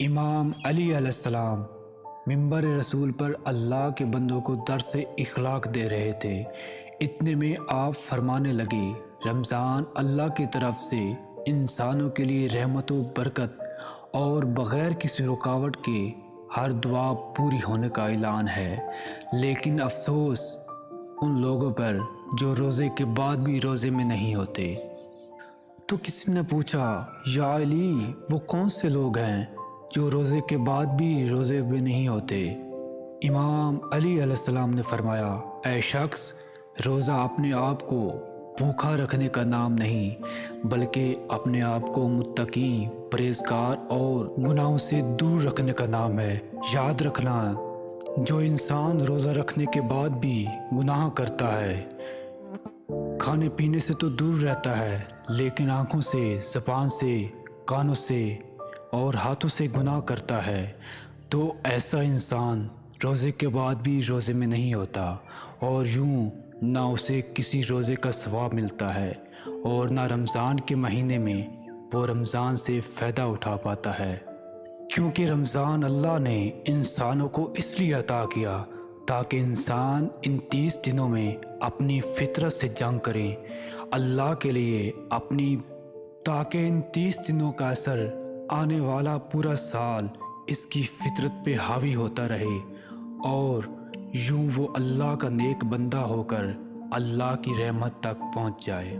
امام علی علیہ السلام منبر رسول پر اللہ کے بندوں کو درس اخلاق دے رہے تھے۔ اتنے میں آپ فرمانے لگے، رمضان اللہ کی طرف سے انسانوں کے لیے رحمت و برکت اور بغیر کسی رکاوٹ کے ہر دعا پوری ہونے کا اعلان ہے، لیکن افسوس ان لوگوں پر جو روزے کے بعد بھی روزے میں نہیں ہوتے۔ تو کسی نے پوچھا، یا علی، وہ کون سے لوگ ہیں جو روزے کے بعد بھی روزے میں نہیں ہوتے؟ امام علی علیہ السلام نے فرمایا، اے شخص، روزہ اپنے آپ کو بھوکا رکھنے کا نام نہیں، بلکہ اپنے آپ کو متقی، پرہیزگار اور گناہوں سے دور رکھنے کا نام ہے۔ یاد رکھنا، جو انسان روزہ رکھنے کے بعد بھی گناہ کرتا ہے، کھانے پینے سے تو دور رہتا ہے، لیکن آنکھوں سے، زبان سے، کانوں سے اور ہاتھوں سے گناہ کرتا ہے، تو ایسا انسان روزے کے بعد بھی روزے میں نہیں ہوتا، اور یوں نہ اسے کسی روزے کا ثواب ملتا ہے اور نہ رمضان کے مہینے میں وہ رمضان سے فائدہ اٹھا پاتا ہے۔ کیونکہ رمضان اللہ نے انسانوں کو اس لیے عطا کیا تاکہ انسان ان 30 دنوں میں اپنی فطرت سے جنگ کریں اللہ کے لیے، تاکہ ان 30 دنوں کا اثر آنے والا پورا سال اس کی فطرت پہ حاوی ہوتا رہے، اور یوں وہ اللہ کا نیک بندہ ہو کر اللہ کی رحمت تک پہنچ جائے۔